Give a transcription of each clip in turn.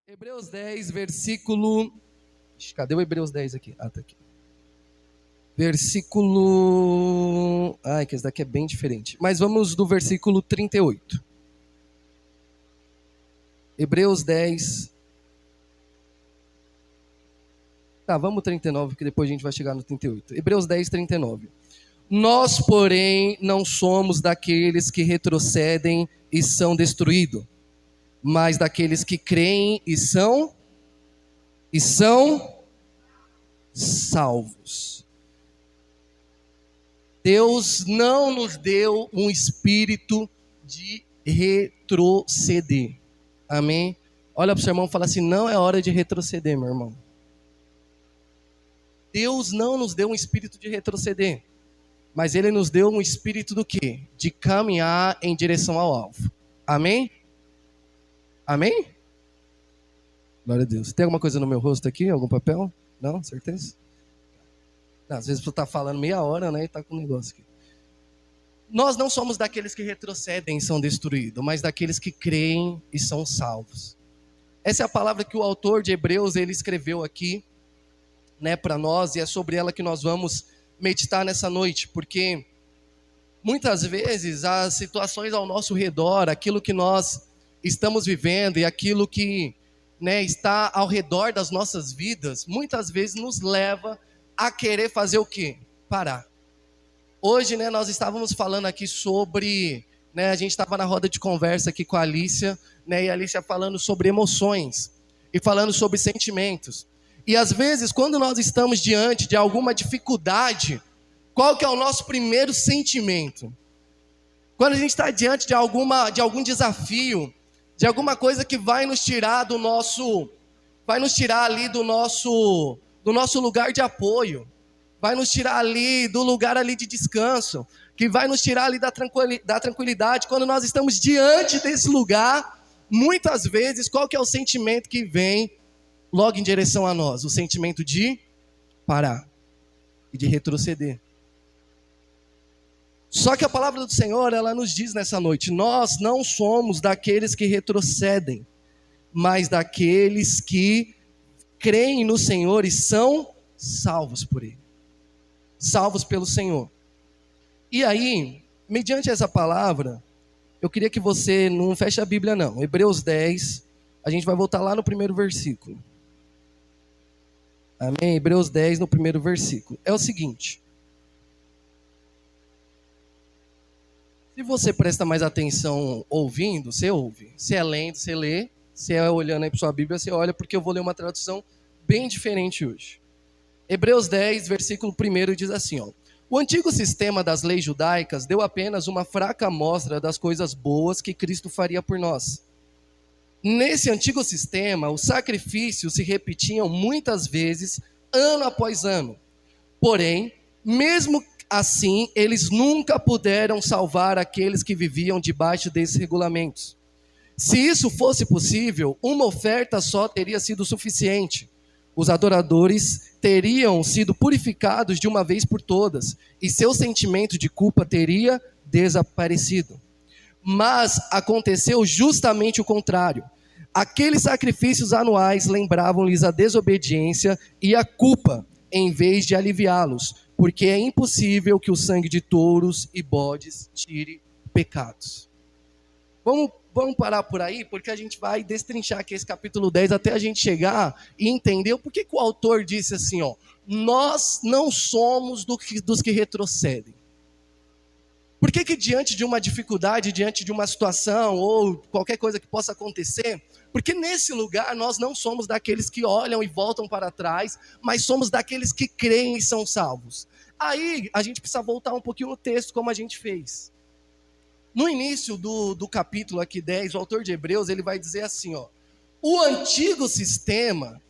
Hebreus 10, versículo... Cadê o Hebreus 10 aqui? Ah, tá aqui. Versículo... que esse daqui é bem diferente. Mas vamos do versículo 38. Hebreus 10... Tá, vamos 39, que depois a gente vai chegar no 38. Hebreus 10, 39. Nós, porém, não somos daqueles que retrocedem e são destruídos, mas daqueles que creem e são salvos. Deus não nos deu um espírito de retroceder. Amém? Olha para o seu irmão e fala assim: não é hora de retroceder, meu irmão. Deus não nos deu um espírito de retroceder, mas Ele nos deu um espírito do quê? De caminhar em direção ao alvo. Amém? Amém? Glória a Deus. Tem alguma coisa no meu rosto aqui? Algum papel? Não? Certeza? Não, às vezes você está falando meia hora, né? E está com um negócio aqui. Nós não somos daqueles que retrocedem e são destruídos, mas daqueles que creem e são salvos. Essa é a palavra que o autor de Hebreus ele escreveu aqui, né, para nós, e é sobre ela que nós vamos meditar nessa noite, porque muitas vezes as situações ao nosso redor, aquilo que nós estamos vivendo e aquilo que, né, está ao redor das nossas vidas, muitas vezes nos leva a querer fazer o quê? Parar. Hoje, né, nós estávamos falando aqui sobre, né, a gente estava na roda de conversa aqui com a Alicia, né, e a Alicia falando sobre emoções e falando sobre sentimentos. E às vezes, quando nós estamos diante de alguma dificuldade, qual que é o nosso primeiro sentimento? Quando a gente está diante de algum desafio, de alguma coisa que vai nos tirar ali do nosso lugar de apoio, vai nos tirar ali do lugar ali de descanso, que vai nos tirar ali da tranquilidade. Quando nós estamos diante desse lugar, muitas vezes, qual que é o sentimento que vem logo em direção a nós? O sentimento de parar e de retroceder. Só que a palavra do Senhor, ela nos diz nessa noite: nós não somos daqueles que retrocedem, mas daqueles que creem no Senhor e são salvos por Ele. Salvos pelo Senhor. E aí, mediante essa palavra, eu queria que você não feche a Bíblia não. Hebreus 10, a gente vai voltar lá no primeiro versículo. Amém? Hebreus 10, no primeiro versículo. É o seguinte. Se você presta mais atenção ouvindo, você ouve. Se é lendo, você lê. Se é olhando aí para sua Bíblia, você olha, porque eu vou ler uma tradução bem diferente hoje. Hebreus 10, versículo 1 diz assim, ó: o antigo sistema das leis judaicas deu apenas uma fraca amostra das coisas boas que Cristo faria por nós. Nesse antigo sistema, os sacrifícios se repetiam muitas vezes, ano após ano. Porém, mesmo assim, eles nunca puderam salvar aqueles que viviam debaixo desses regulamentos. Se isso fosse possível, uma oferta só teria sido suficiente. Os adoradores teriam sido purificados de uma vez por todas, e seu sentimento de culpa teria desaparecido. Mas aconteceu justamente o contrário. Aqueles sacrifícios anuais lembravam-lhes a desobediência e a culpa, em vez de aliviá-los, porque é impossível que o sangue de touros e bodes tire pecados. Vamos parar por aí, porque a gente vai destrinchar aqui esse capítulo 10 até a gente chegar e entender por que o autor disse assim, ó: nós não somos dos que retrocedem. Por que diante de uma dificuldade, diante de uma situação ou qualquer coisa que possa acontecer, porque nesse lugar nós não somos daqueles que olham e voltam para trás, mas somos daqueles que creem e são salvos. Aí a gente precisa voltar um pouquinho no texto, como a gente fez. No início do capítulo aqui 10, o autor de Hebreus, ele vai dizer assim, ó: o antigo sistema,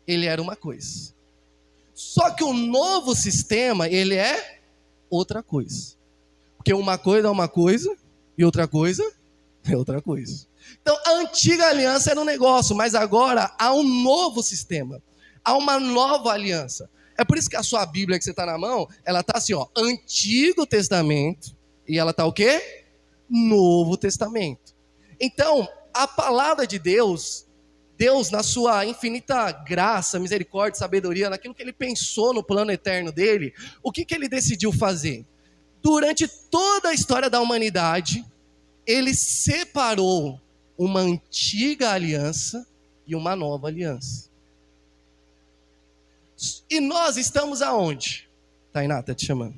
ele era uma coisa. Só que o novo sistema, ele é outra coisa. Porque uma coisa é uma coisa e outra coisa é outra coisa. Então, a antiga aliança era um negócio, mas agora há um novo sistema. Há uma nova aliança. É por isso que a sua Bíblia que você está na mão, ela está assim, ó: Antigo Testamento. E ela está o quê? Novo Testamento. Então, a palavra de Deus, Deus, na sua infinita graça, misericórdia, sabedoria, naquilo que ele pensou no plano eterno dele, o que ele decidiu fazer? Durante toda a história da humanidade, ele separou uma antiga aliança e uma nova aliança. E nós estamos aonde? Tainá, está te chamando.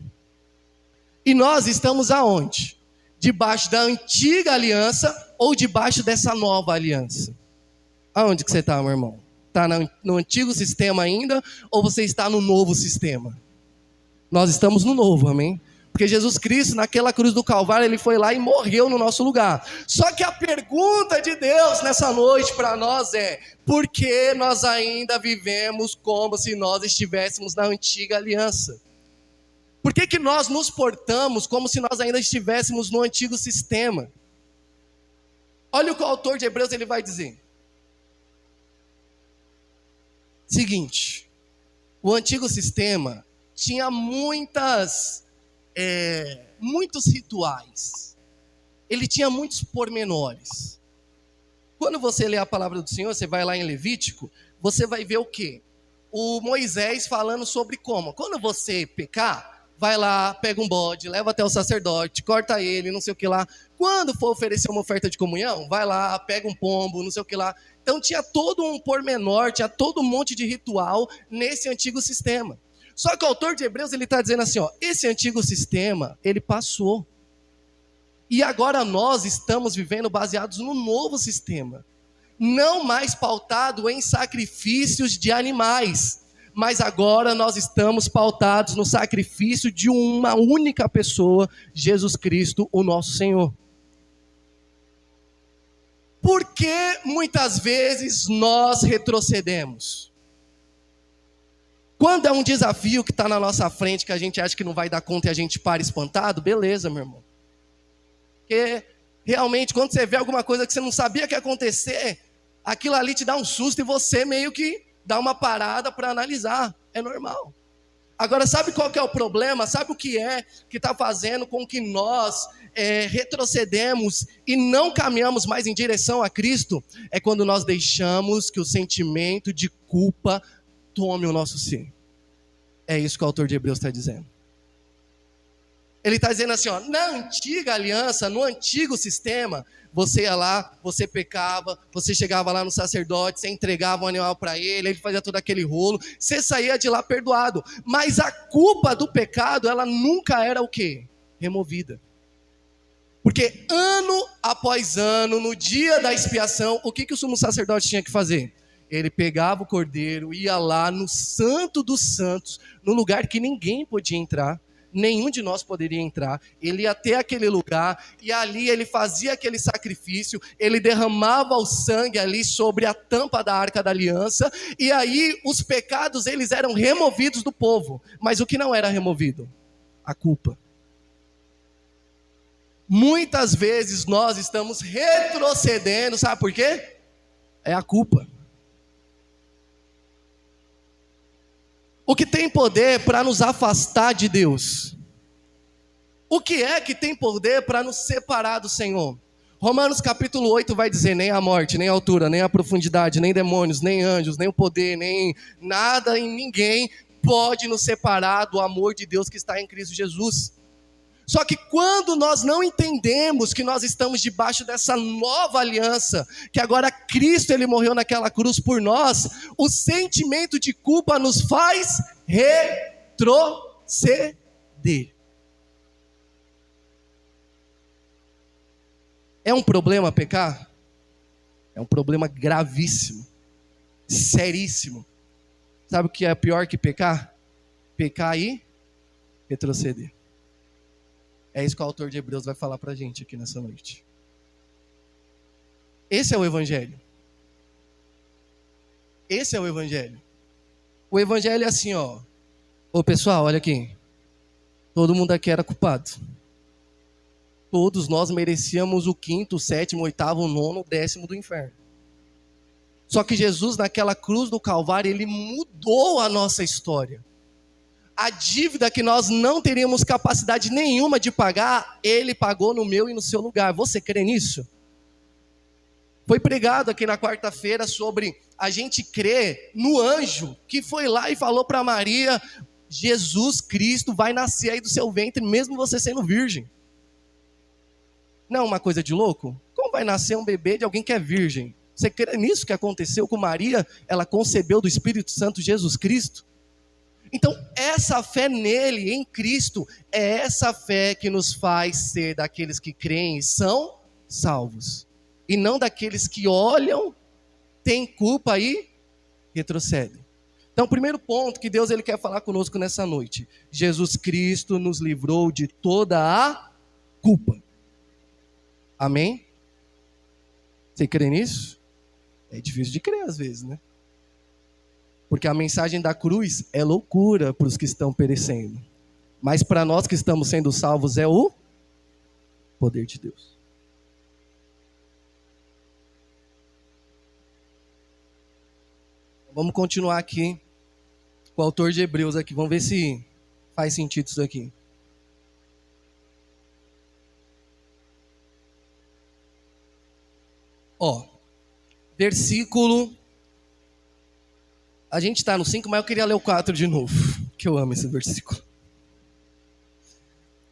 E nós estamos aonde? Debaixo da antiga aliança ou debaixo dessa nova aliança? Aonde que você está, meu irmão? Está no antigo sistema ainda ou você está no novo sistema? Nós estamos no novo, amém? Porque Jesus Cristo, naquela cruz do Calvário, ele foi lá e morreu no nosso lugar. Só que a pergunta de Deus nessa noite para nós é: por que nós ainda vivemos como se nós estivéssemos na antiga aliança? Por que nós nos portamos como se nós ainda estivéssemos no antigo sistema? Olha o que o autor de Hebreus ele vai dizer. Seguinte, o antigo sistema tinha muitos rituais. Ele tinha muitos pormenores. Quando você lê a palavra do Senhor, você vai lá em Levítico, você vai ver o quê? O Moisés falando sobre como. Quando você pecar, vai lá, pega um bode, leva até o sacerdote, corta ele, não sei o que lá. Quando for oferecer uma oferta de comunhão, vai lá, pega um pombo, não sei o que lá. Então tinha todo um pormenor, tinha todo um monte de ritual nesse antigo sistema. Só que o autor de Hebreus ele está dizendo assim, ó, esse antigo sistema, ele passou. E agora nós estamos vivendo baseados no novo sistema. Não mais pautado em sacrifícios de animais, mas agora nós estamos pautados no sacrifício de uma única pessoa, Jesus Cristo, o nosso Senhor. Por que muitas vezes nós retrocedemos? Quando é um desafio que está na nossa frente, que a gente acha que não vai dar conta e a gente para espantado, beleza, meu irmão. Porque realmente quando você vê alguma coisa que você não sabia que ia acontecer, aquilo ali te dá um susto e você meio que dá uma parada para analisar. É normal. Agora, sabe qual que é o problema? Sabe o que é que está fazendo com que nós retrocedemos e não caminhamos mais em direção a Cristo? É quando nós deixamos que o sentimento de culpa tome o nosso ser. É isso que o autor de Hebreus está dizendo. Ele está dizendo assim, ó, na antiga aliança, no antigo sistema, você ia lá, você pecava, você chegava lá no sacerdote, você entregava um animal para ele fazia todo aquele rolo, você saía de lá perdoado. Mas a culpa do pecado, ela nunca era o quê? Removida. Porque ano após ano, no dia da expiação, o que o sumo sacerdote tinha que fazer? Ele pegava o cordeiro, ia lá no Santo dos Santos, no lugar que ninguém podia entrar, nenhum de nós poderia entrar. Ele ia até aquele lugar e ali ele fazia aquele sacrifício, ele derramava o sangue ali sobre a tampa da Arca da Aliança, e aí os pecados eles eram removidos do povo. Mas o que não era removido? A culpa. Muitas vezes nós estamos retrocedendo, sabe por quê? É a culpa. O que tem poder para nos afastar de Deus? O que é que tem poder para nos separar do Senhor? Romanos capítulo 8 vai dizer, nem a morte, nem a altura, nem a profundidade, nem demônios, nem anjos, nem o poder, nem nada e ninguém pode nos separar do amor de Deus que está em Cristo Jesus. Só que quando nós não entendemos que nós estamos debaixo dessa nova aliança, que agora Cristo ele morreu naquela cruz por nós, o sentimento de culpa nos faz retroceder. É um problema pecar? É um problema gravíssimo, seríssimo. Sabe o que é pior que pecar? Pecar e retroceder. É isso que o autor de Hebreus vai falar para a gente aqui nessa noite. Esse é o Evangelho. Esse é o Evangelho. O Evangelho é assim, ó. Ô pessoal, olha aqui. Todo mundo aqui era culpado. Todos nós merecíamos o 5º, 7º, 8º, 9º, 10º do inferno. Só que Jesus naquela cruz do Calvário, ele mudou a nossa história. A dívida que nós não teríamos capacidade nenhuma de pagar, ele pagou no meu e no seu lugar. Você crê nisso? Foi pregado aqui na quarta-feira sobre a gente crer no anjo que foi lá e falou para Maria: Jesus Cristo vai nascer aí do seu ventre, mesmo você sendo virgem. Não é uma coisa de louco? Como vai nascer um bebê de alguém que é virgem? Você crê nisso que aconteceu com Maria? Ela concebeu do Espírito Santo Jesus Cristo? Então, essa fé nele, em Cristo, é essa fé que nos faz ser daqueles que creem e são salvos. E não daqueles que olham, têm culpa e retrocedem. Então, o primeiro ponto que Deus ele quer falar conosco nessa noite: Jesus Cristo nos livrou de toda a culpa. Amém? Você crê nisso? É difícil de crer às vezes, né? Porque a mensagem da cruz é loucura para os que estão perecendo. Mas para nós que estamos sendo salvos é o poder de Deus. Vamos continuar aqui com o autor de Hebreus aqui. Vamos ver se faz sentido isso aqui. Versículo... A gente está no 5, mas eu queria ler o 4 de novo, que eu amo esse versículo.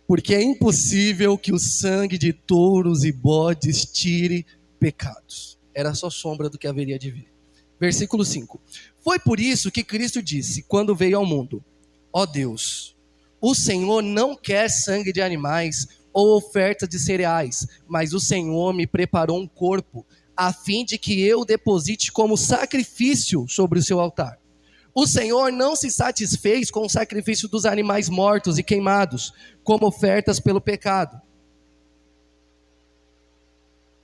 Porque é impossível que o sangue de touros e bodes tire pecados. Era só sombra do que haveria de vir. Versículo 5. Foi por isso que Cristo disse, quando veio ao mundo: ó Deus, o Senhor não quer sangue de animais ou oferta de cereais, mas o Senhor me preparou um corpo, a fim de que eu deposite como sacrifício sobre o seu altar. O Senhor não se satisfez com o sacrifício dos animais mortos e queimados, como ofertas pelo pecado.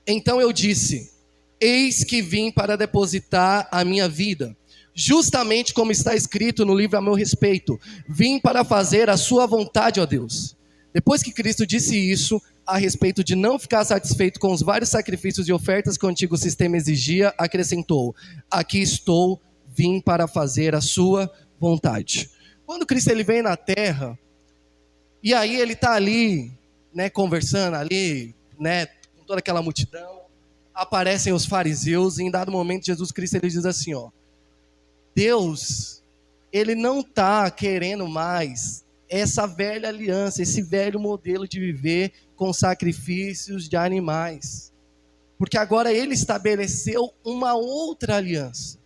Então eu disse: eis que vim para depositar a minha vida, justamente como está escrito no livro a meu respeito. Vim para fazer a sua vontade, ó Deus. Depois que Cristo disse isso, a respeito de não ficar satisfeito com os vários sacrifícios e ofertas que o antigo sistema exigia, acrescentou: aqui estou, vim para fazer a sua vontade. Quando Cristo ele vem na terra, e aí ele está ali, né, conversando ali, né, com toda aquela multidão, aparecem os fariseus, e em dado momento Jesus Cristo ele diz assim, Deus, ele não está querendo mais essa velha aliança, esse velho modelo de viver com sacrifícios de animais, porque agora ele estabeleceu uma outra aliança.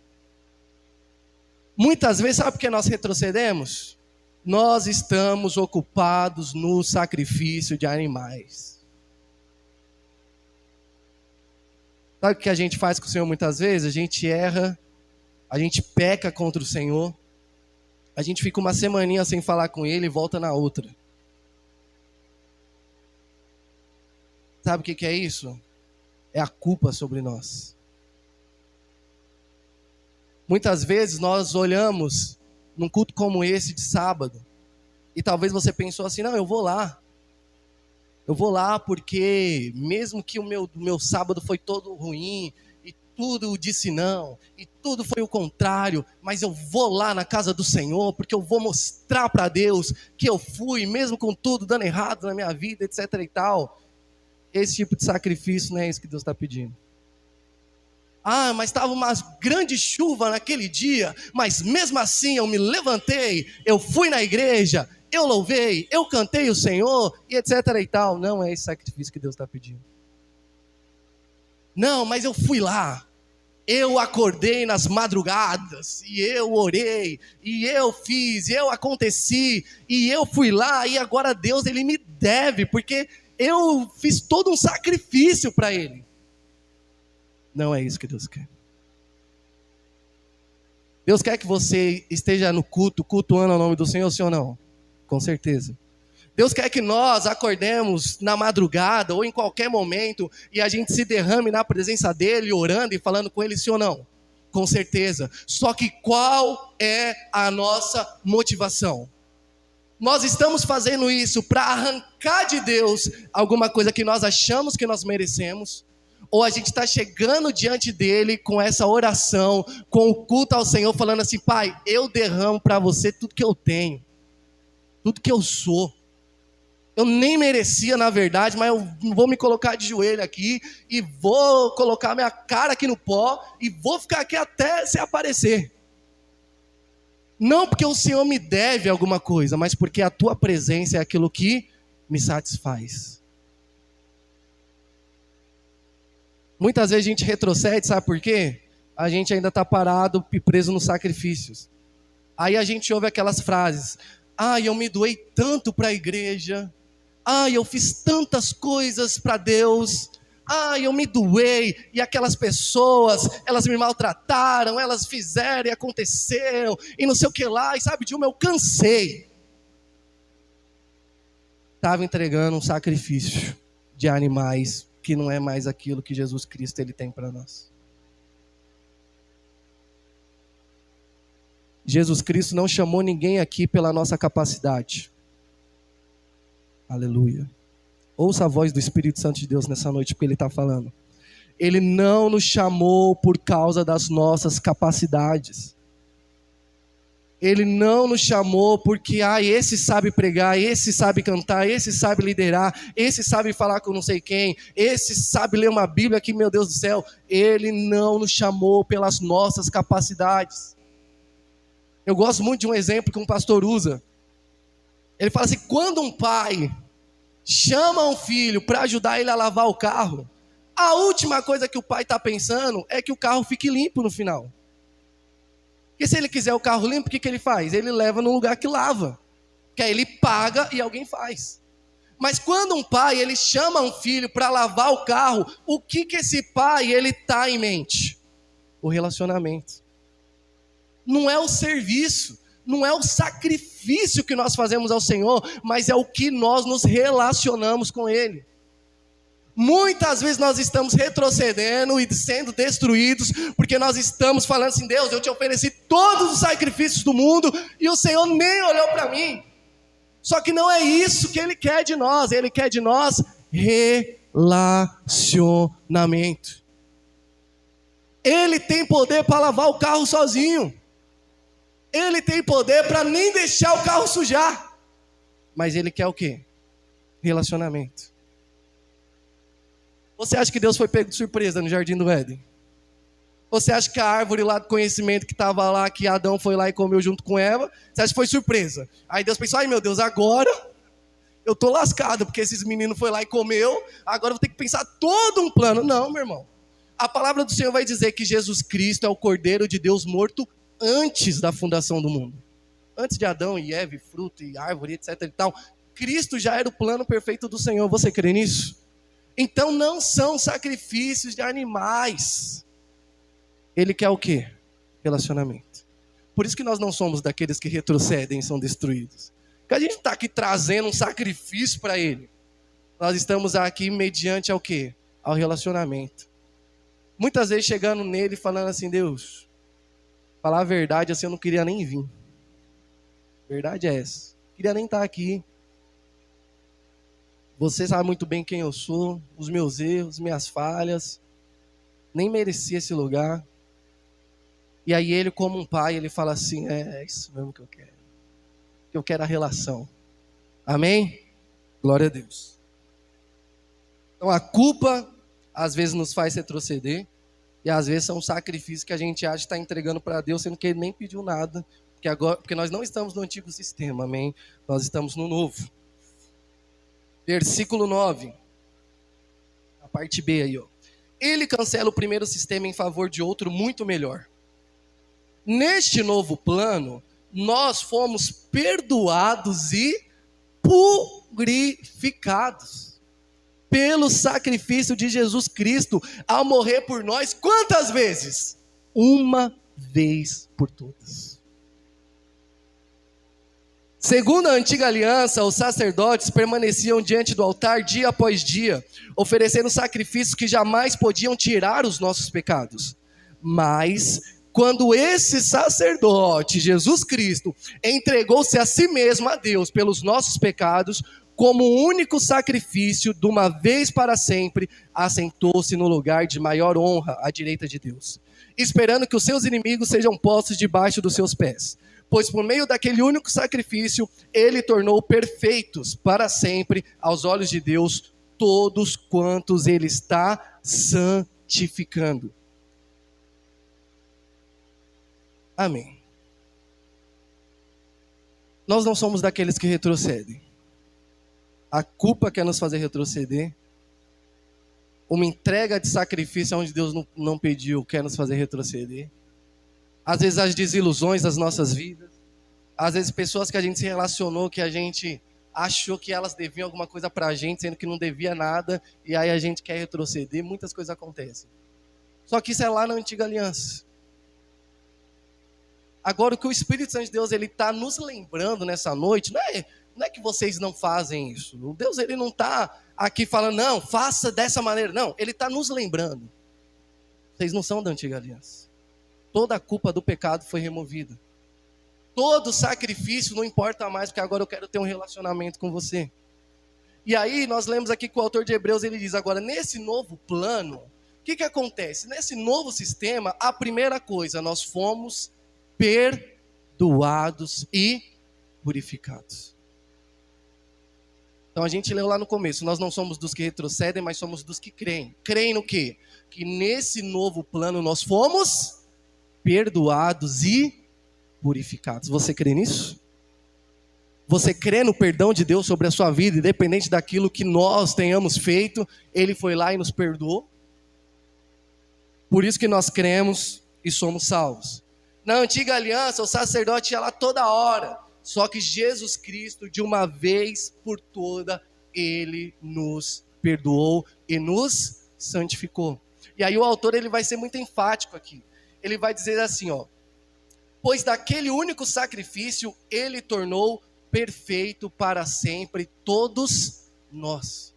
Muitas vezes, sabe por que nós retrocedemos? Nós estamos ocupados no sacrifício de animais. Sabe o que a gente faz com o Senhor muitas vezes? A gente erra, a gente peca contra o Senhor, a gente fica uma semaninha sem falar com Ele e volta na outra. Sabe o que é isso? É a culpa sobre nós. Muitas vezes nós olhamos num culto como esse de sábado, e talvez você pensou assim, não, eu vou lá porque mesmo que o meu sábado foi todo ruim, e tudo disse não, e tudo foi o contrário, mas eu vou lá na casa do Senhor, porque eu vou mostrar para Deus que eu fui, mesmo com tudo dando errado na minha vida, etc e tal. Esse tipo de sacrifício não é isso que Deus está pedindo. Ah, mas estava uma grande chuva naquele dia, mas mesmo assim eu me levantei, eu fui na igreja, eu louvei, eu cantei o Senhor, e etc e tal. Não é esse sacrifício que Deus está pedindo. Não, mas eu fui lá, eu acordei nas madrugadas, e eu orei, e eu fiz, e eu aconteci, e eu fui lá, e agora Deus ele me deve, porque eu fiz todo um sacrifício para Ele. Não é isso que Deus quer. Deus quer que você esteja no culto, cultuando o nome do Senhor, sim ou não? Com certeza. Deus quer que nós acordemos na madrugada ou em qualquer momento e a gente se derrame na presença dEle, orando e falando com Ele, sim ou não? Com certeza. Só que qual é a nossa motivação? Nós estamos fazendo isso para arrancar de Deus alguma coisa que nós achamos que nós merecemos? Ou a gente está chegando diante dele com essa oração, com o culto ao Senhor, falando assim, Pai, eu derramo para você tudo que eu tenho, tudo que eu sou. Eu nem merecia, na verdade, mas eu vou me colocar de joelho aqui e vou colocar minha cara aqui no pó e vou ficar aqui até você aparecer. Não porque o Senhor me deve alguma coisa, mas porque a tua presença é aquilo que me satisfaz. Muitas vezes a gente retrocede, sabe por quê? A gente ainda está parado e preso nos sacrifícios. Aí a gente ouve aquelas frases: eu me doei tanto para a igreja. Eu fiz tantas coisas para Deus. Eu me doei. E aquelas pessoas, elas me maltrataram, elas fizeram e aconteceu. E não sei o que lá. E sabe de uma, eu cansei. Estava entregando um sacrifício de animais que não é mais aquilo que Jesus Cristo ele tem para nós. Jesus Cristo não chamou ninguém aqui pela nossa capacidade. Aleluia. Ouça a voz do Espírito Santo de Deus nessa noite, porque Ele está falando. Ele não nos chamou por causa das nossas capacidades. Ele não nos chamou porque, esse sabe pregar, esse sabe cantar, esse sabe liderar, esse sabe falar com não sei quem, esse sabe ler uma Bíblia aqui, meu Deus do céu. Ele não nos chamou pelas nossas capacidades. Eu gosto muito de um exemplo que um pastor usa. Ele fala assim: quando um pai chama um filho para ajudar ele a lavar o carro, a última coisa que o pai está pensando é que o carro fique limpo no final. Porque se ele quiser o carro limpo, o que ele faz? Ele leva num lugar que lava. Que aí ele paga e alguém faz. Mas quando um pai ele chama um filho para lavar o carro, o que esse pai ele está em mente? O relacionamento. Não é o serviço, não é o sacrifício que nós fazemos ao Senhor, mas é o que nós nos relacionamos com Ele. Muitas vezes nós estamos retrocedendo e sendo destruídos, porque nós estamos falando assim: Deus, eu te ofereci todos os sacrifícios do mundo, e o Senhor nem olhou para mim. Só que não é isso que Ele quer de nós. Ele quer de nós relacionamento. Ele tem poder para lavar o carro sozinho. Ele tem poder para nem deixar o carro sujar. Mas Ele quer o quê? Relacionamento. Você acha que Deus foi pego de surpresa no Jardim do Éden? Você acha que a árvore lá do conhecimento que estava lá, que Adão foi lá e comeu junto com Eva, você acha que foi surpresa? Aí Deus pensou: meu Deus, agora eu estou lascado, porque esses meninos foram lá e comeu, agora eu vou ter que pensar todo um plano. Não, meu irmão. A palavra do Senhor vai dizer que Jesus Cristo é o Cordeiro de Deus morto antes da fundação do mundo. Antes de Adão e Eva, fruto e árvore, etc. e tal. Cristo já era o plano perfeito do Senhor. Você crê nisso? Então não são sacrifícios de animais. Ele quer o quê? Relacionamento. Por isso que nós não somos daqueles que retrocedem e são destruídos. Porque a gente está aqui trazendo um sacrifício para Ele. Nós estamos aqui mediante ao quê? Ao relacionamento. Muitas vezes chegando nele e falando assim: Deus, falar a verdade assim, eu não queria nem vir. A verdade é essa. Queria nem estar aqui. Você sabe muito bem quem eu sou, os meus erros, minhas falhas. Nem merecia esse lugar. E aí ele, como um pai, ele fala assim: é isso mesmo que eu quero. Que eu quero a relação. Amém? Glória a Deus. Então a culpa às vezes nos faz retroceder. E às vezes são sacrifícios que a gente acha que está entregando para Deus, sendo que Ele nem pediu nada. Porque nós não estamos no antigo sistema, amém? Nós estamos no novo. Versículo 9. A parte B aí, ó. Ele cancela o primeiro sistema em favor de outro muito melhor. Neste novo plano, nós fomos perdoados e purificados pelo sacrifício de Jesus Cristo ao morrer por nós. Quantas vezes? Uma vez por todas. Segundo a antiga aliança, os sacerdotes permaneciam diante do altar dia após dia, oferecendo sacrifícios que jamais podiam tirar os nossos pecados. Mas quando esse sacerdote, Jesus Cristo, entregou-se a si mesmo a Deus pelos nossos pecados, como único sacrifício, de uma vez para sempre, assentou-se no lugar de maior honra à direita de Deus, esperando que os seus inimigos sejam postos debaixo dos seus pés. Pois por meio daquele único sacrifício, ele tornou perfeitos para sempre aos olhos de Deus todos quantos ele está santificando. Amém. Nós não somos daqueles que retrocedem. A culpa quer nos fazer retroceder. Uma entrega de sacrifício onde Deus não pediu quer nos fazer retroceder. Às vezes as desilusões das nossas vidas. Às vezes pessoas que a gente se relacionou, que a gente achou que elas deviam alguma coisa pra gente, sendo que não devia nada, e aí a gente quer retroceder. Muitas coisas acontecem. Só que isso é lá na antiga aliança. Agora o que o Espírito Santo de Deus ele está nos lembrando nessa noite, não é que vocês não fazem isso. O Deus ele não está aqui falando, não, faça dessa maneira. Não, ele está nos lembrando. Vocês não são da antiga aliança. Toda a culpa do pecado foi removida. Todo sacrifício não importa mais, porque agora eu quero ter um relacionamento com você. E aí nós lemos aqui que o autor de Hebreus ele diz, agora nesse novo plano, o que acontece? Nesse novo sistema, a primeira coisa, nós fomos perdoados e purificados. Então a gente leu lá no começo, nós não somos dos que retrocedem, mas somos dos que creem. Creem no quê? Que nesse novo plano nós fomos perdoados e purificados. Você crê nisso? Você crê no perdão de Deus sobre a sua vida, independente daquilo que nós tenhamos feito, Ele foi lá e nos perdoou? Por isso que nós cremos e somos salvos. Na antiga aliança, o sacerdote ia lá toda hora. Só que Jesus Cristo, de uma vez por toda, Ele nos perdoou e nos santificou. E aí o autor ele vai ser muito enfático aqui. Ele vai dizer assim, pois daquele único sacrifício, Ele tornou perfeito para sempre todos nós.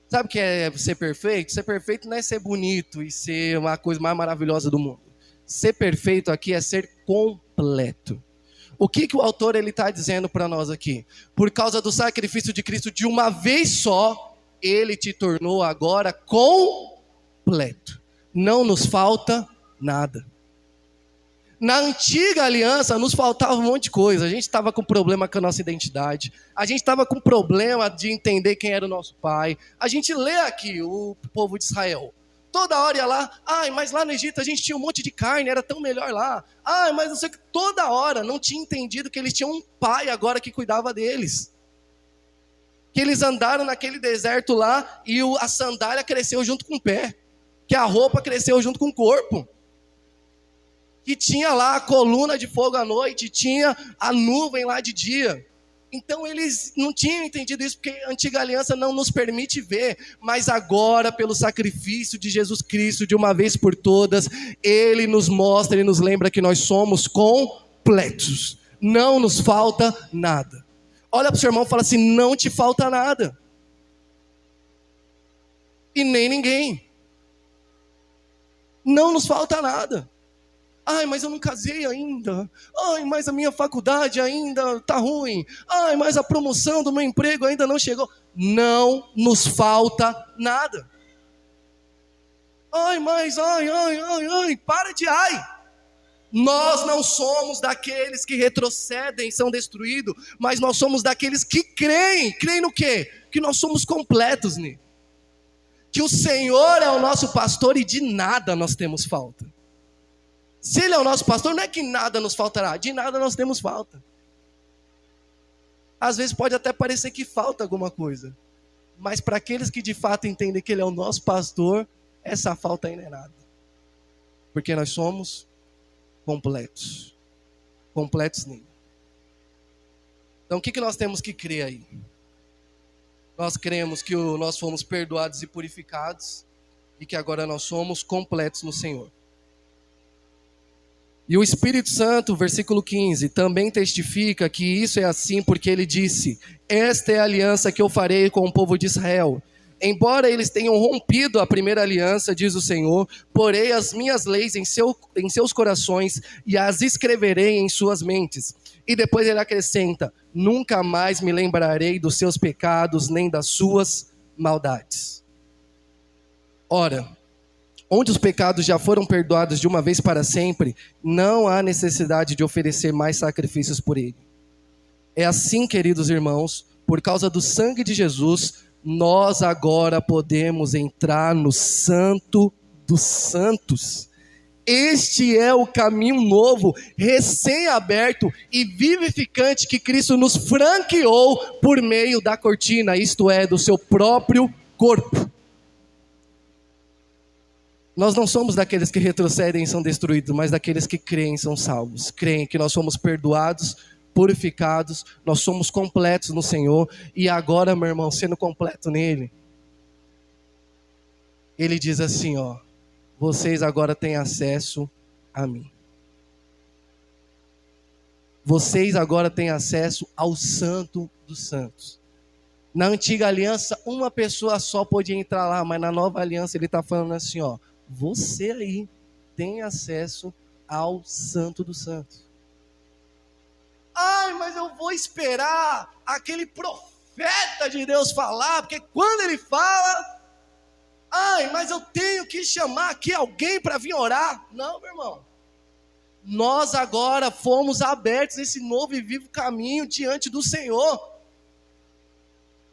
Sabe o que é ser perfeito? Ser perfeito não é ser bonito e ser uma coisa mais maravilhosa do mundo. Ser perfeito aqui é ser completo. O que o autor está dizendo para nós aqui? Por causa do sacrifício de Cristo de uma vez só, Ele te tornou agora completo. Não nos falta nada. Na antiga aliança nos faltava um monte de coisa. A gente estava com problema com a nossa identidade. A gente estava com problema de entender quem era o nosso pai. A gente lê aqui o povo de Israel. Toda hora ia lá. Mas lá no Egito a gente tinha um monte de carne, era tão melhor lá. Mas não sei o que. Toda hora não tinha entendido que eles tinham um pai agora que cuidava deles. Que eles andaram naquele deserto lá e a sandália cresceu junto com o pé. Que a roupa cresceu junto com o corpo. Que tinha lá a coluna de fogo à noite, tinha a nuvem lá de dia. Então eles não tinham entendido isso, porque a antiga aliança não nos permite ver. Mas agora, pelo sacrifício de Jesus Cristo, de uma vez por todas, Ele nos mostra e nos lembra que nós somos completos. Não nos falta nada. Olha para o seu irmão e fala assim, não te falta nada. E nem ninguém. Não nos falta nada. Mas eu não casei ainda. Mas a minha faculdade ainda está ruim. Mas a promoção do meu emprego ainda não chegou. Não nos falta nada. Para de Nós não somos daqueles que retrocedem e são destruídos, mas nós somos daqueles que creem. Creem no quê? Que nós somos completos, né? Que o Senhor é o nosso pastor e de nada nós temos falta. Se Ele é o nosso pastor, não é que nada nos faltará. De nada nós temos falta. Às vezes pode até parecer que falta alguma coisa. Mas para aqueles que de fato entendem que Ele é o nosso pastor, essa falta ainda é nada. Porque nós somos completos. Completos nele. Então o que nós temos que crer aí? Nós cremos que nós fomos perdoados e purificados. E que agora nós somos completos no Senhor. E o Espírito Santo, versículo 15, também testifica que isso é assim porque ele disse, esta é a aliança que eu farei com o povo de Israel. Embora eles tenham rompido a primeira aliança, diz o Senhor, porei as minhas leis em seus corações e as escreverei em suas mentes. E depois ele acrescenta, nunca mais me lembrarei dos seus pecados nem das suas maldades. Ora, onde os pecados já foram perdoados de uma vez para sempre, não há necessidade de oferecer mais sacrifícios por ele. É assim, queridos irmãos, por causa do sangue de Jesus, nós agora podemos entrar no Santo dos Santos. Este é o caminho novo, recém-aberto e vivificante que Cristo nos franqueou por meio da cortina, isto é, do seu próprio corpo. Nós não somos daqueles que retrocedem e são destruídos, mas daqueles que creem e são salvos. Creem que nós somos perdoados, purificados, nós somos completos no Senhor. E agora, meu irmão, sendo completo nele, ele diz assim, ó: vocês agora têm acesso a mim. Vocês agora têm acesso ao Santo dos Santos. Na antiga aliança, uma pessoa só podia entrar lá, mas na nova aliança ele está falando assim, ó: você aí tem acesso ao Santo dos Santos. Ai, mas eu vou esperar aquele profeta de Deus falar, porque quando ele fala, ai, mas eu tenho que chamar aqui alguém para vir orar. Não, meu irmão. Nós agora fomos abertos nesse novo e vivo caminho diante do Senhor.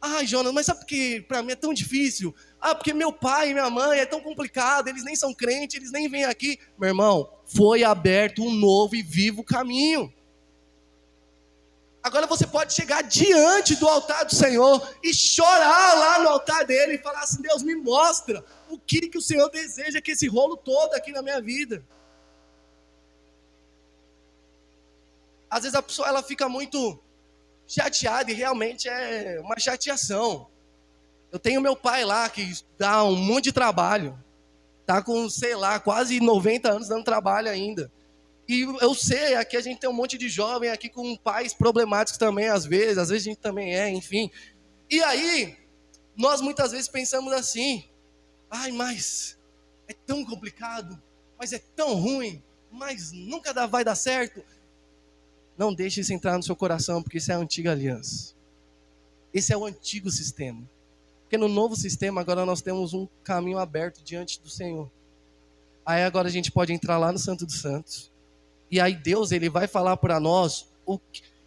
Ai, Jonas, mas sabe por que para mim é tão difícil? Ah, porque meu pai e minha mãe é tão complicado, eles nem são crentes, eles nem vêm aqui. Meu irmão, foi aberto um novo e vivo caminho. Agora você pode chegar diante do altar do Senhor e chorar lá no altar dele e falar assim: Deus, me mostra o que o Senhor deseja que esse rolo todo aqui na minha vida. Às vezes a pessoa ela fica muito chateada e realmente é uma chateação. Eu tenho meu pai lá que dá um monte de trabalho. Tá com, sei lá, quase 90 anos dando trabalho ainda. E eu sei, aqui a gente tem um monte de jovem aqui com pais problemáticos também, às vezes a gente também é, enfim. E aí, nós muitas vezes pensamos assim: ai, mas é tão complicado, mas é tão ruim, mas nunca vai dar certo. Não deixe isso entrar no seu coração, porque isso é a antiga aliança. Esse é o antigo sistema. Porque no novo sistema, agora nós temos um caminho aberto diante do Senhor. Aí agora a gente pode entrar lá no Santo dos Santos. E aí Deus, ele vai falar para nós,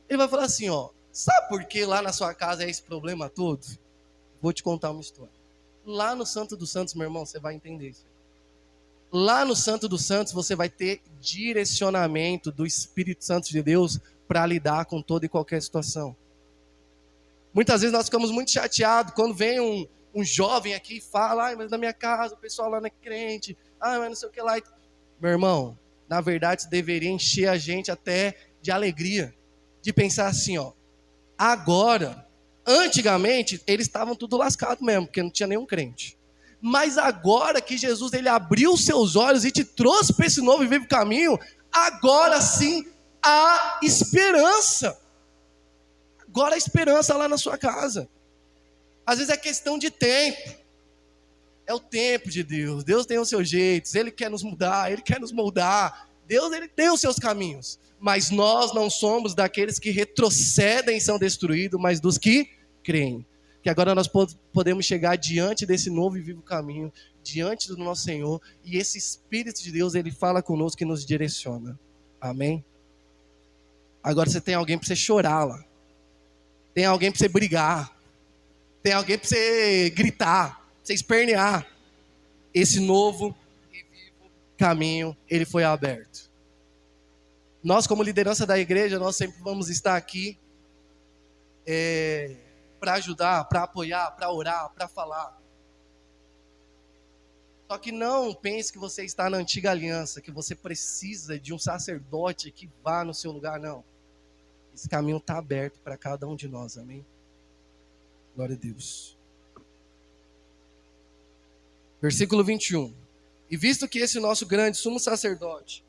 ele vai falar assim, ó: sabe por que lá na sua casa é esse problema todo? Vou te contar uma história. Lá no Santo dos Santos, meu irmão, você vai entender isso. Lá no Santo dos Santos, você vai ter direcionamento do Espírito Santo de Deus para lidar com toda e qualquer situação. Muitas vezes nós ficamos muito chateados quando vem um jovem aqui e fala: ai, mas na minha casa o pessoal lá não é crente, ai, mas não sei o que lá. Meu irmão, na verdade, isso deveria encher a gente até de alegria, de pensar assim, ó: agora, antigamente, eles estavam tudo lascado mesmo, porque não tinha nenhum crente. Mas agora que Jesus ele abriu os seus olhos e te trouxe para esse novo e vivo caminho, agora sim há esperança. Agora há esperança lá na sua casa. Às vezes é questão de tempo. É o tempo de Deus. Deus tem os seus jeitos. Ele quer nos mudar, Ele quer nos moldar. Deus, Ele tem os seus caminhos. Mas nós não somos daqueles que retrocedem e são destruídos, mas dos que creem. Que agora nós podemos chegar diante desse novo e vivo caminho, diante do nosso Senhor. E esse Espírito de Deus, Ele fala conosco e nos direciona. Amém? Agora você tem alguém para você chorar lá. Tem alguém para você brigar. Tem alguém para você gritar. Você espernear. Esse novo e vivo caminho, ele foi aberto. Nós, como liderança da igreja, nós sempre vamos estar aqui para ajudar, para apoiar, para orar, para falar. Só que não pense que você está na antiga aliança, que você precisa de um sacerdote que vá no seu lugar, não. Esse caminho está aberto para cada um de nós, amém? Glória a Deus. Versículo 21. E visto que esse nosso grande sumo sacerdote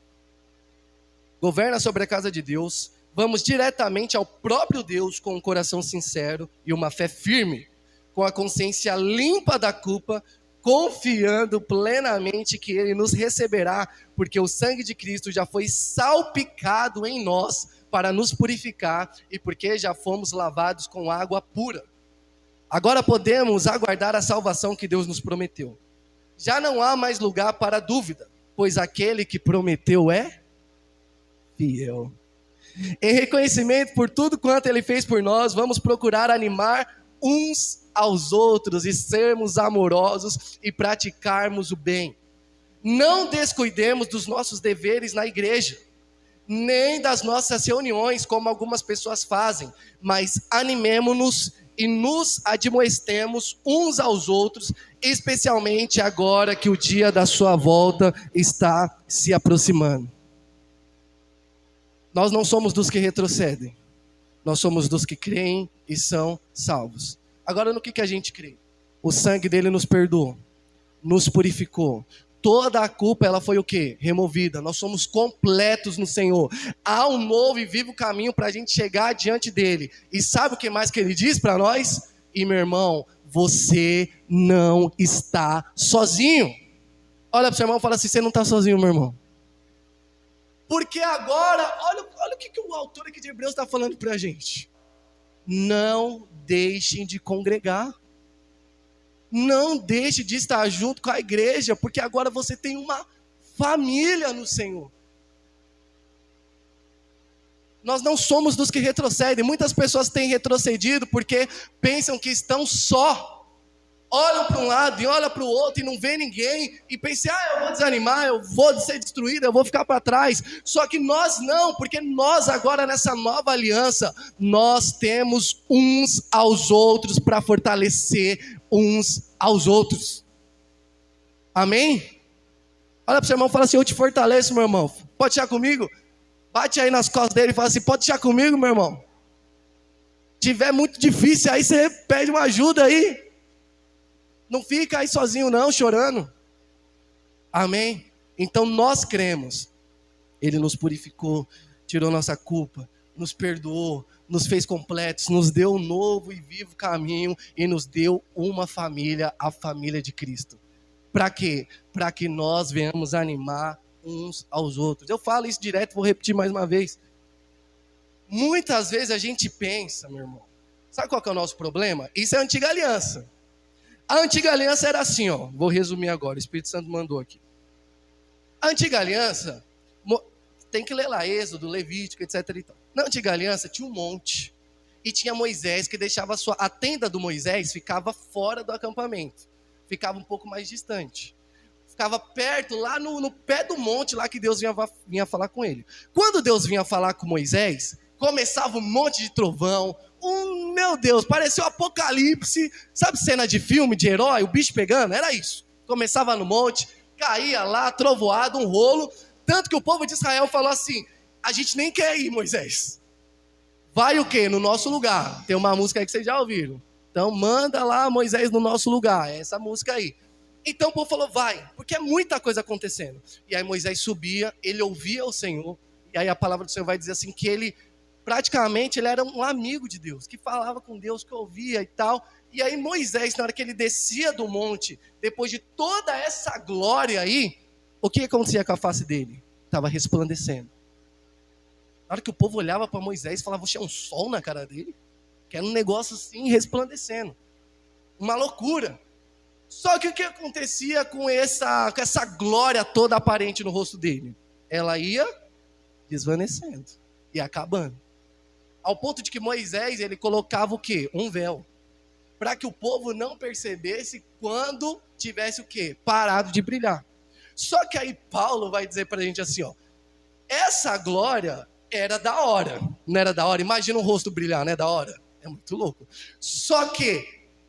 governa sobre a casa de Deus, vamos diretamente ao próprio Deus com um coração sincero e uma fé firme, com a consciência limpa da culpa, confiando plenamente que Ele nos receberá, porque o sangue de Cristo já foi salpicado em nós para nos purificar e porque já fomos lavados com água pura. Agora podemos aguardar a salvação que Deus nos prometeu. Já não há mais lugar para dúvida, pois aquele que prometeu é fiel. Em reconhecimento por tudo quanto ele fez por nós, vamos procurar animar uns aos outros e sermos amorosos e praticarmos o bem. Não descuidemos dos nossos deveres na igreja, nem das nossas reuniões, como algumas pessoas fazem, mas animemo-nos e nos admoestemos uns aos outros, especialmente agora que o dia da sua volta está se aproximando. Nós não somos dos que retrocedem, nós somos dos que creem e são salvos. Agora, no que a gente crê? O sangue dele nos perdoou, nos purificou. Toda a culpa, ela foi o quê? Removida. Nós somos completos no Senhor. Há um novo e vivo caminho para a gente chegar diante dele. E sabe o que mais que ele diz para nós? E meu irmão, você não está sozinho. Olha para o seu irmão e fala assim, você não está sozinho, meu irmão. Porque agora, olha o que o autor aqui de Hebreus está falando para a gente. Não deixem de congregar. Não deixe de estar junto com a igreja, porque agora você tem uma família no Senhor. Nós não somos dos que retrocedem. Muitas pessoas têm retrocedido porque pensam que estão só. Olham para um lado e olham para o outro e não vê ninguém. E pensam, eu vou desanimar, eu vou ser destruído, eu vou ficar para trás. Só que nós não, porque nós agora nessa nova aliança, nós temos uns aos outros para fortalecer uns aos outros. Amém? Olha para o seu irmão e fala assim, eu te fortaleço, meu irmão. Pode deixar comigo? Bate aí nas costas dele e fala assim, pode deixar comigo, meu irmão? Se tiver muito difícil, aí você pede uma ajuda aí. Não fica aí sozinho não, chorando. Amém? Então nós cremos. Ele nos purificou, tirou nossa culpa, nos perdoou, nos fez completos, nos deu um novo e vivo caminho e nos deu uma família, a família de Cristo. Para quê? Para que nós venhamos animar uns aos outros. Eu falo isso direto, vou repetir mais uma vez. Muitas vezes a gente pensa, meu irmão, sabe qual que é o nosso problema? Isso é a antiga aliança. A antiga aliança era assim, ó. Vou resumir agora, o Espírito Santo mandou aqui. A antiga aliança, tem que ler lá, Êxodo, Levítico, etc. E tal. Na antiga aliança tinha um monte. E tinha Moisés que deixava a tenda do Moisés ficava fora do acampamento. Ficava um pouco mais distante. Ficava perto, lá no pé do monte, lá que Deus vinha falar com ele. Quando Deus vinha falar com Moisés, começava um monte de trovão. Meu Deus, parecia o apocalipse. Sabe cena de filme, de herói, o bicho pegando? Era isso. Começava no monte, caía lá, trovoado, um rolo. Tanto que o povo de Israel falou assim, a gente nem quer ir, Moisés. Vai o quê? No nosso lugar. Tem uma música aí que vocês já ouviram. Então manda lá Moisés no nosso lugar. É essa música aí. Então o povo falou, vai. Porque é muita coisa acontecendo. E aí Moisés subia, ele ouvia o Senhor. E aí a palavra do Senhor vai dizer assim, que ele praticamente ele era um amigo de Deus, que falava com Deus, que ouvia e tal. E aí Moisés, na hora que ele descia do monte, depois de toda essa glória aí, o que acontecia com a face dele? Estava resplandecendo. Na hora que o povo olhava para Moisés, falava, tinha um sol na cara dele, que era um negócio assim, resplandecendo. Uma loucura. Só que o que acontecia com essa glória toda aparente no rosto dele? Ela ia desvanecendo e acabando. Ao ponto de que Moisés, ele colocava o quê? Um véu. Para que o povo não percebesse quando tivesse o quê? Parado de brilhar. Só que aí Paulo vai dizer para a gente assim, ó. Essa glória era da hora. Não era da hora? Imagina um rosto brilhar, não é da hora? É muito louco. Só que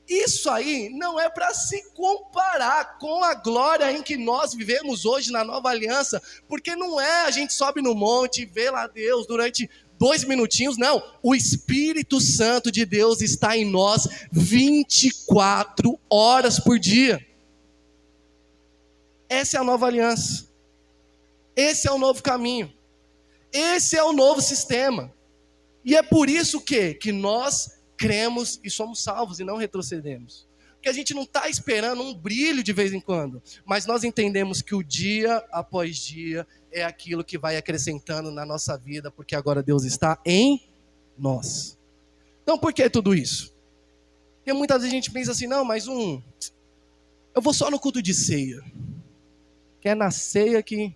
isso aí não é para se comparar com a glória em que nós vivemos hoje na nova aliança. Porque não é a gente sobe no monte e vê lá Deus durante 2 minutinhos, não. O Espírito Santo de Deus está em nós 24 horas por dia. Essa é a nova aliança. Esse é o novo caminho. Esse é o novo sistema. E é por isso que nós cremos e somos salvos e não retrocedemos. Porque a gente não está esperando um brilho de vez em quando, mas nós entendemos que o dia após dia é aquilo que vai acrescentando na nossa vida, porque agora Deus está em nós. Então por que tudo isso? Porque muitas vezes a gente pensa assim, não, mas eu Eu vou só no culto de ceia. Que é na ceia que...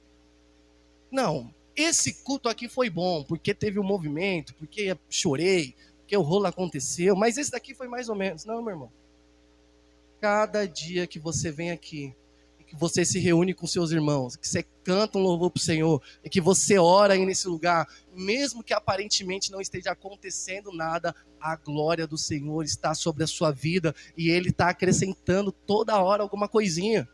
Não, esse culto aqui foi bom, porque teve um movimento, porque chorei, porque o rolo aconteceu, mas esse daqui foi mais ou menos. Não, meu irmão. Cada dia que você vem aqui, que você se reúne com seus irmãos, que você canta um louvor para o Senhor, e que você ora aí nesse lugar, mesmo que aparentemente não esteja acontecendo nada, a glória do Senhor está sobre a sua vida, e Ele está acrescentando toda hora alguma coisinha.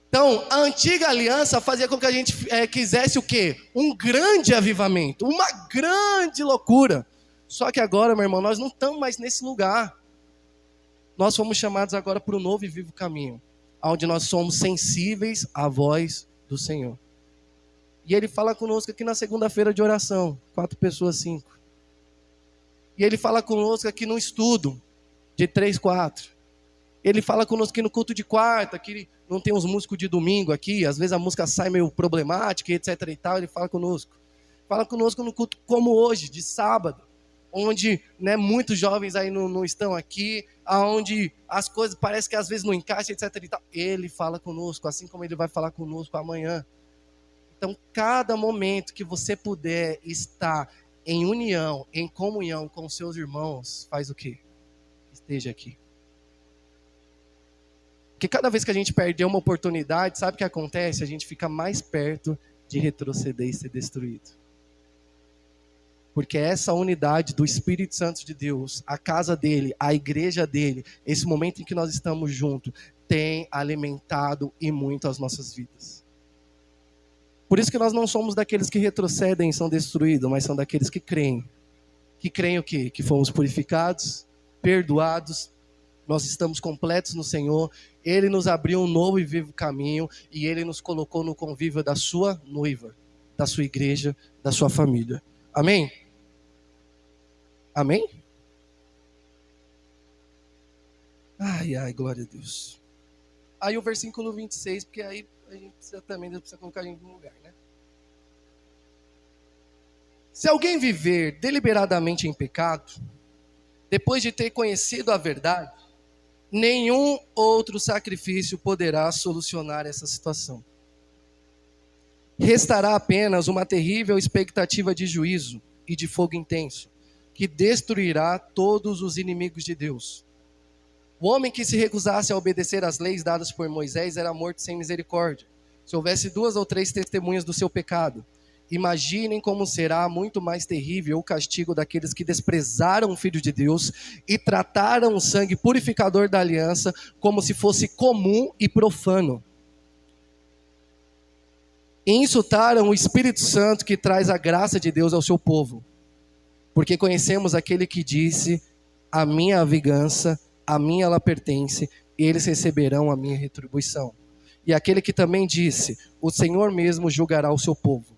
Então, a antiga aliança fazia com que a gente quisesse o quê? Um grande avivamento, uma grande loucura. Só que agora, meu irmão, nós não estamos mais nesse lugar. Nós fomos chamados agora para o novo e vivo caminho, onde nós somos sensíveis à voz do Senhor. E Ele fala conosco aqui na segunda-feira de oração, 4 pessoas, 5. E Ele fala conosco aqui no estudo, de 3, 4. Ele fala conosco aqui no culto de quarta, que não tem os músicos de domingo aqui, às vezes a música sai meio problemática, etc e tal, Ele fala conosco. Fala conosco no culto como hoje, de sábado, onde muitos jovens aí não estão aqui, onde as coisas parecem que às vezes não encaixam, etc e tal. Ele fala conosco, assim como Ele vai falar conosco amanhã. Então, cada momento que você puder estar em união, em comunhão com seus irmãos, faz o quê? Esteja aqui. Porque cada vez que a gente perder uma oportunidade, sabe o que acontece? A gente fica mais perto de retroceder e ser destruído. Porque essa unidade do Espírito Santo de Deus, a casa dele, a igreja dele, esse momento em que nós estamos juntos, tem alimentado e muito as nossas vidas. Por isso que nós não somos daqueles que retrocedem e são destruídos, mas são daqueles que creem. Que creem o quê? Que fomos purificados, perdoados, nós estamos completos no Senhor, Ele nos abriu um novo e vivo caminho, e Ele nos colocou no convívio da sua noiva, da sua igreja, da sua família. Amém? Amém? Ai, glória a Deus. Aí o versículo 26, porque aí a gente precisa colocar a gente no lugar, né? Se alguém viver deliberadamente em pecado, depois de ter conhecido a verdade, nenhum outro sacrifício poderá solucionar essa situação. Restará apenas uma terrível expectativa de juízo e de fogo intenso, que destruirá todos os inimigos de Deus. O homem que se recusasse a obedecer às leis dadas por Moisés era morto sem misericórdia, se houvesse 2 ou 3 testemunhas do seu pecado. Imaginem como será muito mais terrível o castigo daqueles que desprezaram o Filho de Deus e trataram o sangue purificador da aliança como se fosse comum e profano. E insultaram o Espírito Santo que traz a graça de Deus ao seu povo. Porque conhecemos aquele que disse: a minha vingança, a mim ela pertence, e eles receberão a minha retribuição. E aquele que também disse: o Senhor mesmo julgará o seu povo.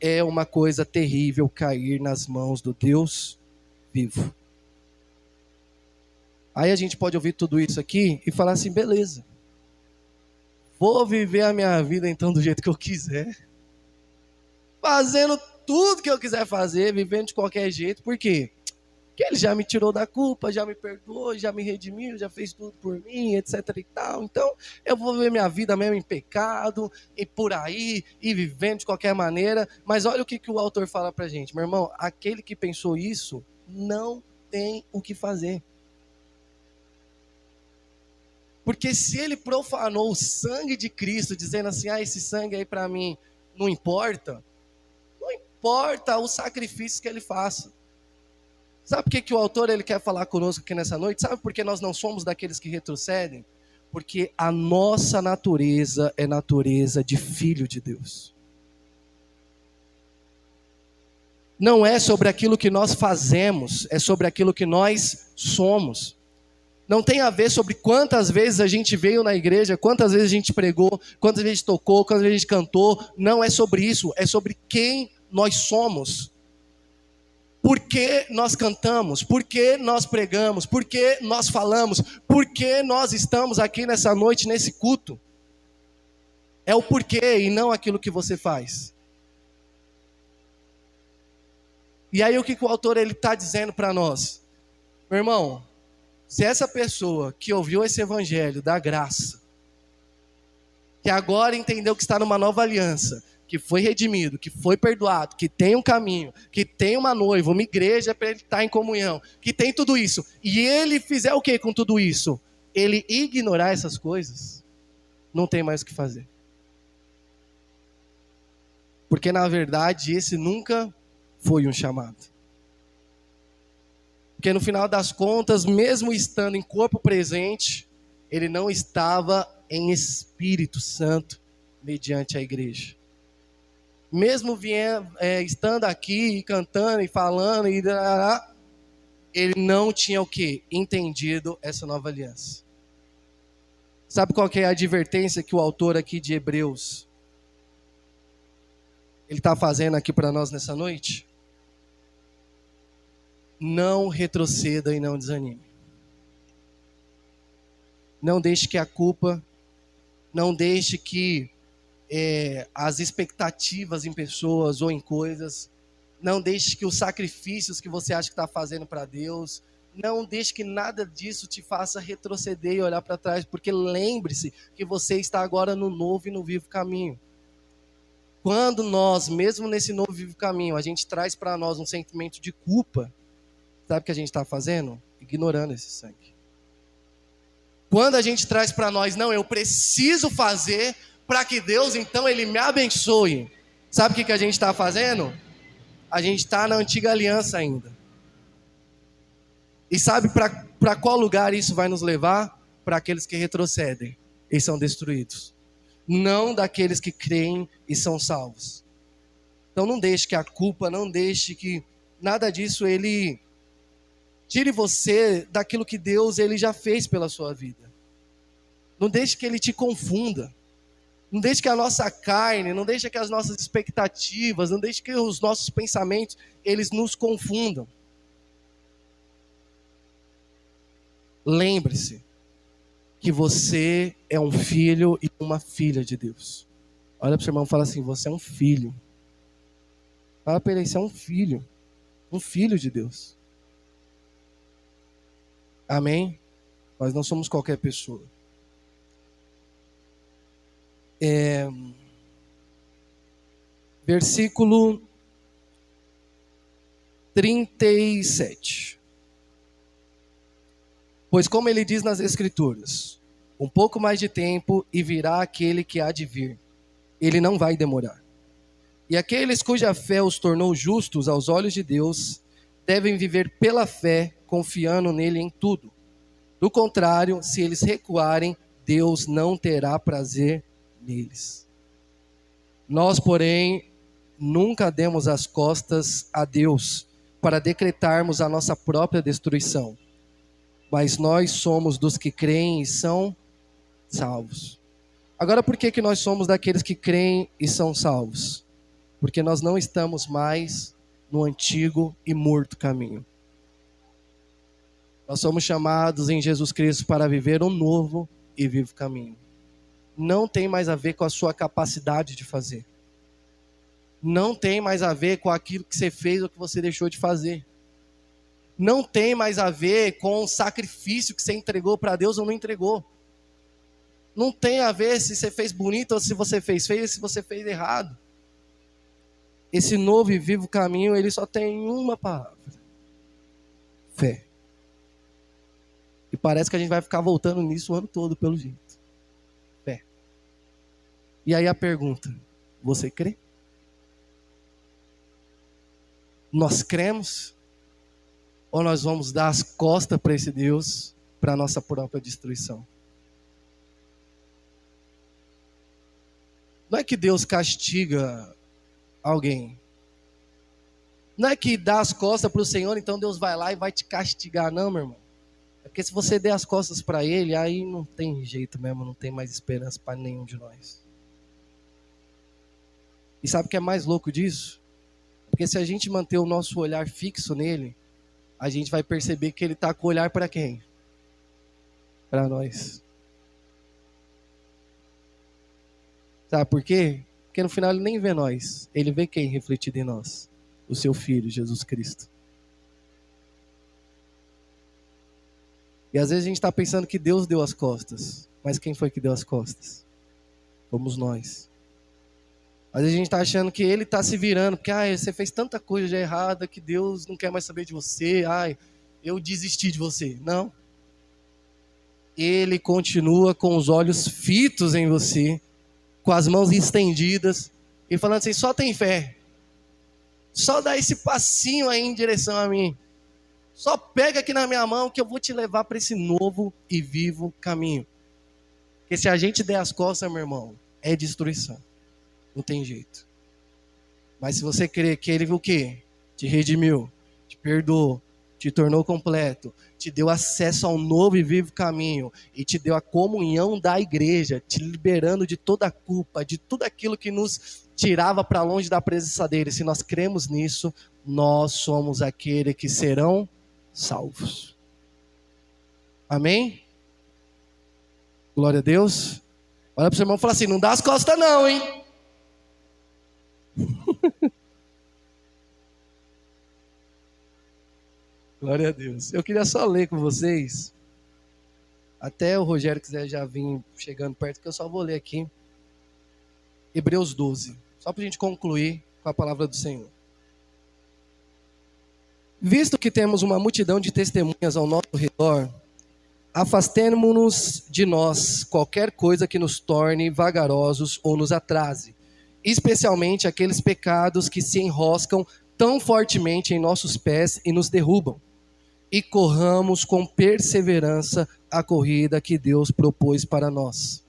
É uma coisa terrível cair nas mãos do Deus vivo. Aí a gente pode ouvir tudo isso aqui e falar assim: beleza, vou viver a minha vida então do jeito que eu quiser, fazendo tudo que eu quiser fazer, vivendo de qualquer jeito. Por quê? Porque Ele já me tirou da culpa, já me perdoou, já me redimiu, já fez tudo por mim, etc e tal. Então eu vou viver minha vida mesmo em pecado, e por aí, e vivendo de qualquer maneira. Mas olha o que o autor fala pra gente. Meu irmão, aquele que pensou isso não tem o que fazer. Porque se ele profanou o sangue de Cristo, dizendo assim: esse sangue aí pra mim não importa o sacrifício que ele faça. Sabe por que o autor ele quer falar conosco aqui nessa noite? Sabe por que nós não somos daqueles que retrocedem? Porque a nossa natureza é natureza de filho de Deus. Não é sobre aquilo que nós fazemos, é sobre aquilo que nós somos. Não tem a ver sobre quantas vezes a gente veio na igreja, quantas vezes a gente pregou, quantas vezes a gente tocou, quantas vezes a gente cantou. Não é sobre isso, é sobre quem nós somos. Por que nós cantamos? Por que nós pregamos? Por que nós falamos? Por que nós estamos aqui nessa noite, nesse culto? É o porquê e não aquilo que você faz. E aí o que o autor está dizendo para nós? Meu irmão, Se essa pessoa que ouviu esse evangelho da graça, que agora entendeu que está numa nova aliança, que foi redimido, que foi perdoado, que tem um caminho, que tem uma noiva, uma igreja para ele estar em comunhão, que tem tudo isso, e ele fizer o que com tudo isso? Ele ignorar essas coisas, não tem mais o que fazer. Porque na verdade esse nunca foi um chamado. Porque no final das contas, mesmo estando em corpo presente, ele não estava em Espírito Santo mediante a igreja. Mesmo estando aqui, cantando e falando, ele não tinha o quê? Entendido essa nova aliança. Sabe qual que é a advertência que o autor aqui de Hebreus ele está fazendo aqui para nós nessa noite? Não retroceda e não desanime. Não deixe que a culpa, não deixe que as expectativas em pessoas ou em coisas, não deixe que os sacrifícios que você acha que está fazendo para Deus, não deixe que nada disso te faça retroceder e olhar para trás, porque lembre-se que você está agora no novo e no vivo caminho. Quando nós, mesmo nesse novo e vivo caminho, a gente traz para nós um sentimento de culpa, sabe o que a gente está fazendo? Ignorando esse sangue. Quando a gente traz para nós, não, eu preciso fazer para que Deus, então, Ele me abençoe. Sabe o que a gente está fazendo? A gente está na antiga aliança ainda. E sabe para qual lugar isso vai nos levar? Para aqueles que retrocedem e são destruídos. Não daqueles que creem e são salvos. Então não deixe que a culpa, não deixe que nada disso ele tire você daquilo que Deus ele já fez pela sua vida. Não deixe que ele te confunda. Não deixe que a nossa carne, não deixe que as nossas expectativas, não deixe que os nossos pensamentos, eles nos confundam. Lembre-se que você é um filho e uma filha de Deus. Olha para o seu irmão e fala assim, você é um filho. Fala para ele, você é um filho de Deus. Amém? Nós não somos qualquer pessoa. Versículo 37. Pois como ele diz nas Escrituras, um pouco mais de tempo e virá aquele que há de vir. Ele não vai demorar. E aqueles cuja fé os tornou justos aos olhos de Deus, devem viver pela fé, confiando nele em tudo. Do contrário, se eles recuarem, Deus não terá prazer neles. Nós, porém, nunca demos as costas a Deus para decretarmos a nossa própria destruição. Mas nós somos dos que creem e são salvos. Agora, por que nós somos daqueles que creem e são salvos? Porque nós não estamos mais no antigo e morto caminho. Nós somos chamados em Jesus Cristo para viver um novo e vivo caminho. Não tem mais a ver com a sua capacidade de fazer. Não tem mais a ver com aquilo que você fez ou que você deixou de fazer. Não tem mais a ver com o sacrifício que você entregou para Deus ou não entregou. Não tem a ver se você fez bonito ou se você fez feio ou se você fez errado. Esse novo e vivo caminho, ele só tem uma palavra. Fé. E parece que a gente vai ficar voltando nisso o ano todo, pelo jeito. Fé. E aí a pergunta, você crê? Nós cremos? Ou nós vamos dar as costas para esse Deus, para a nossa própria destruição? Não é que Deus castiga alguém. Não é que dá as costas para o Senhor, então Deus vai lá e vai te castigar. Não, meu irmão. É porque se você der as costas para Ele, aí não tem jeito mesmo, não tem mais esperança para nenhum de nós. E sabe o que é mais louco disso? Porque se a gente manter o nosso olhar fixo nele, a gente vai perceber que ele está com o olhar para quem? Para nós. Sabe por quê? Porque no final ele nem vê nós. Ele vê quem refletido em nós? O seu Filho, Jesus Cristo. E às vezes a gente está pensando que Deus deu as costas. Mas quem foi que deu as costas? Fomos nós. Às vezes a gente está achando que Ele está se virando, porque você fez tanta coisa de errada que Deus não quer mais saber de você. Eu desisti de você. Não. Ele continua com os olhos fitos em você, com as mãos estendidas, e falando assim, só tem fé. Só dá esse passinho aí em direção a mim. Só pega aqui na minha mão que eu vou te levar para esse novo e vivo caminho. Porque se a gente der as costas, meu irmão, é destruição. Não tem jeito. Mas se você crer que Ele o quê? Te redimiu, te perdoou, te tornou completo, te deu acesso a um novo e vivo caminho e te deu a comunhão da igreja, te liberando de toda a culpa, de tudo aquilo que nos tirava para longe da presença dele. Se nós cremos nisso, nós somos aqueles que serão salvos. Amém? Glória a Deus. Olha para o seu irmão e fala assim, não dá as costas não, hein? Glória a Deus. Eu queria só ler com vocês. Até o Rogério quiser já vir chegando perto, que eu só vou ler aqui. Hebreus 12. Só para a gente concluir com a palavra do Senhor. Visto que temos uma multidão de testemunhas ao nosso redor, afastemo-nos de nós qualquer coisa que nos torne vagarosos ou nos atrase, especialmente aqueles pecados que se enroscam tão fortemente em nossos pés e nos derrubam. E corramos com perseverança a corrida que Deus propôs para nós.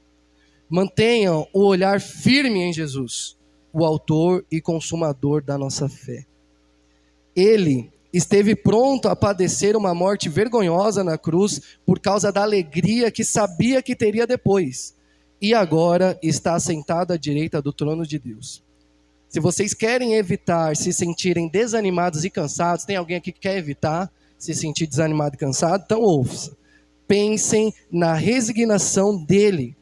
Mantenham o olhar firme em Jesus, o autor e consumador da nossa fé. Ele esteve pronto a padecer uma morte vergonhosa na cruz por causa da alegria que sabia que teria depois. E agora está sentado à direita do trono de Deus. Se vocês querem evitar se sentirem desanimados e cansados, tem alguém aqui que quer evitar se sentir desanimado e cansado? Então ouça. Pensem na resignação dele,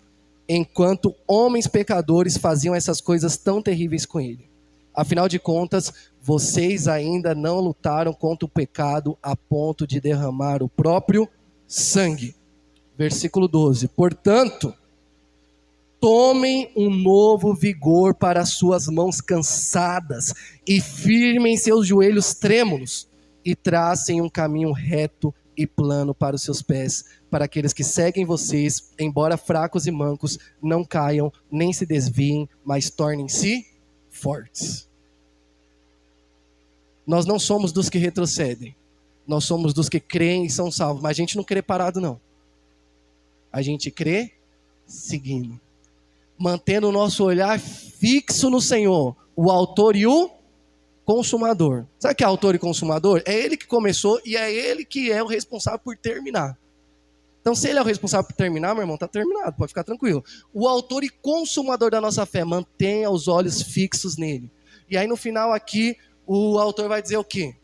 enquanto homens pecadores faziam essas coisas tão terríveis com ele. Afinal de contas, vocês ainda não lutaram contra o pecado a ponto de derramar o próprio sangue. Versículo 12. Portanto, tomem um novo vigor para as suas mãos cansadas e firmem seus joelhos trêmulos e tracem um caminho reto e plano para os seus pés, para aqueles que seguem vocês, embora fracos e mancos, não caiam nem se desviem, mas tornem-se fortes. Nós não somos dos que retrocedem, nós somos dos que creem e são salvos, mas a gente não crê parado não. A gente crê seguindo, mantendo o nosso olhar fixo no Senhor, o autor e o consumador. Sabe o que é autor e consumador? É Ele que começou e é Ele que é o responsável por terminar. Então, se Ele é o responsável por terminar, meu irmão, está terminado, pode ficar tranquilo. O autor e consumador da nossa fé, mantenha os olhos fixos nele. E aí no final aqui, o autor vai dizer o quê?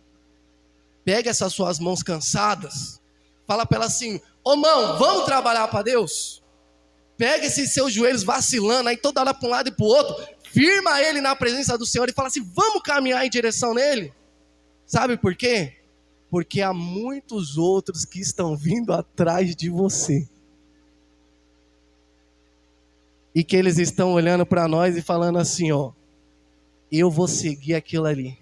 Pega essas suas mãos cansadas, fala para ela assim, ô mão, vamos trabalhar para Deus? Pega esses seus joelhos vacilando, aí toda hora para um lado e para o outro, firma ele na presença do Senhor e fala assim, vamos caminhar em direção nele? Sabe por quê? Porque há muitos outros que estão vindo atrás de você. E que eles estão olhando para nós e falando assim, ó, eu vou seguir aquilo ali.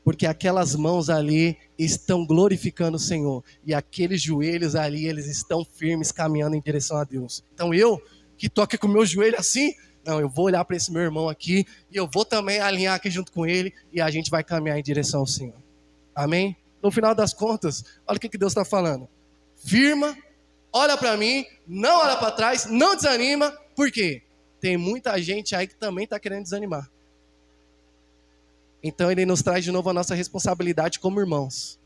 Porque aquelas mãos ali estão glorificando o Senhor. E aqueles joelhos ali, eles estão firmes, caminhando em direção a Deus. Então eu, que tô aqui com o meu joelho assim, não, eu vou olhar para esse meu irmão aqui, e eu vou também alinhar aqui junto com ele, e a gente vai caminhar em direção ao Senhor. Amém? No final das contas, olha o que Deus está falando. Firma, olha para mim, não olha para trás, não desanima. Por quê? Tem muita gente aí que também está querendo desanimar. Então Ele nos traz de novo a nossa responsabilidade como irmãos.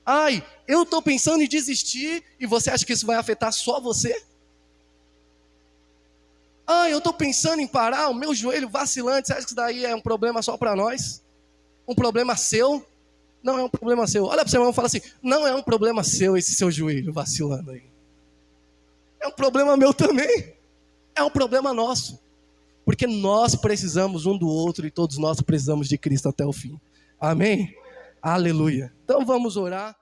Ai, eu estou pensando em desistir e você acha que isso vai afetar só você? Ai, eu estou pensando em parar, o meu joelho vacilante, você acha que isso daí é um problema só para nós? Um problema seu? Não é um problema seu. Olha para o seu irmão e fala assim, não é um problema seu esse seu joelho vacilando aí. É um problema meu também. É um problema nosso. Porque nós precisamos um do outro e todos nós precisamos de Cristo até o fim. Amém? Aleluia. Então vamos orar.